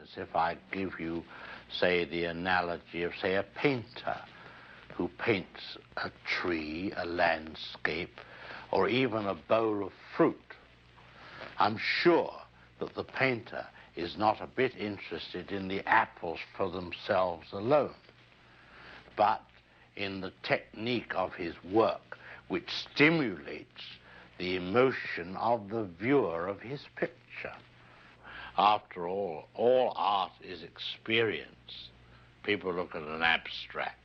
as if I give you, say, the analogy of, say, a painter who paints a tree, a landscape, or even a bowl of fruit. I'm sure that the painter is not a bit interested in the apples for themselves alone, but in the technique of his work, which stimulates the emotion of the viewer of his picture. After all art is experience. People look at an abstract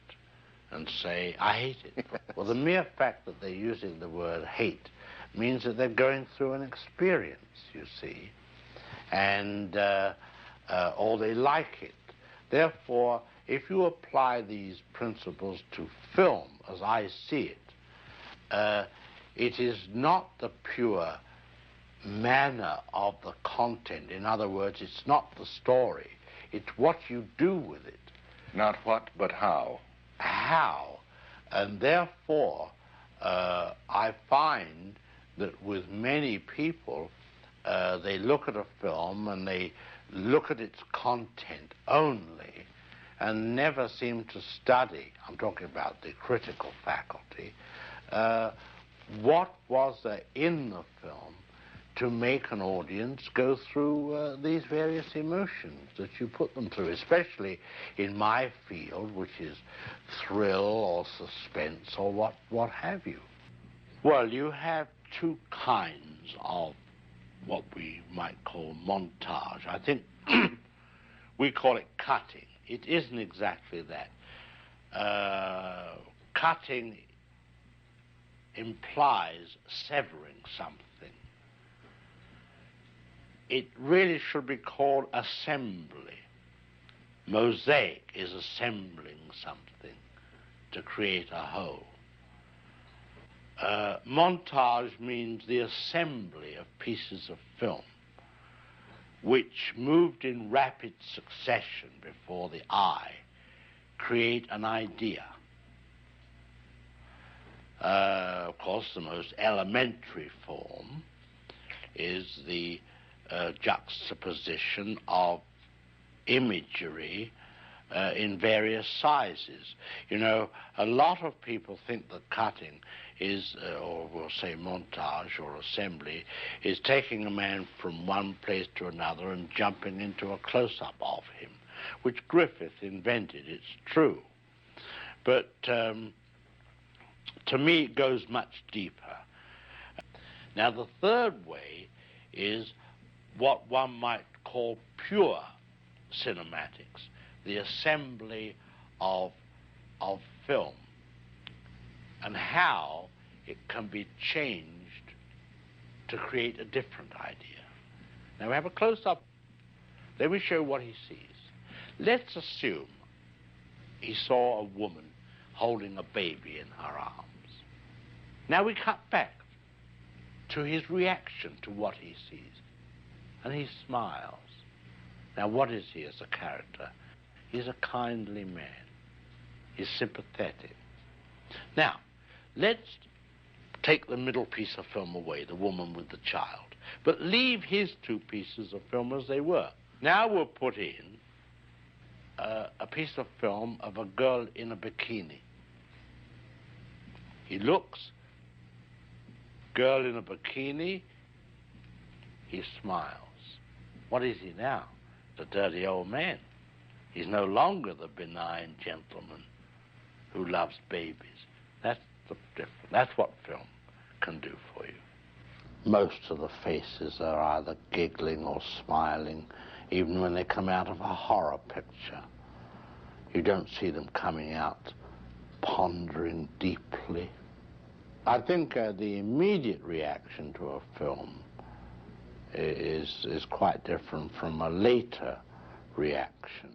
and say, I hate it. Well, the mere fact that they're using the word hate means that they're going through an experience, you see, and or they like it. Therefore, if you apply these principles to film, as I see it, it is not the pure manner of the content. In other words, it's not the story. It's what you do with it. Not what, but how. How. And therefore, I find that with many people, they look at a film and they look at its content only and never seem to study, I'm talking about the critical faculty, what was there in the film to make an audience go through these various emotions that you put them through, especially in my field, which is thrill or suspense or what have you. Well, you have two kinds of what we might call montage. I think we call it cutting. It isn't exactly that. Cutting implies severing something. It really should be called assembly. Mosaic is assembling something to create a whole. Montage means the assembly of pieces of film which, moved in rapid succession before the eye, create an idea. Of course, the most elementary form is the juxtaposition of imagery in various sizes. You know, a lot of people think that cutting is, or we'll say montage or assembly, is taking a man from one place to another and jumping into a close-up of him, which Griffith invented, it's true. But to me, it goes much deeper. Now, the third way is what one might call pure cinematics, the assembly of film, and how it can be changed to create a different idea. Now we have a close-up. Let me show what he sees. Let's assume he saw a woman holding a baby in her arms. Now we cut back to his reaction to what he sees, and he smiles. Now what is he as a character? He's a kindly man. He's sympathetic. Now, let's take the middle piece of film away, the woman with the child, but leave his two pieces of film as they were. Now we'll put in a piece of film of a girl in a bikini. He looks, girl in a bikini, he smiles. What is he now? The dirty old man. He's no longer the benign gentleman who loves babies. That's the difference. That's what film can do for you. Most of the faces are either giggling or smiling, even when they come out of a horror picture. You don't see them coming out pondering deeply. I think the immediate reaction to a film is quite different from a later reaction.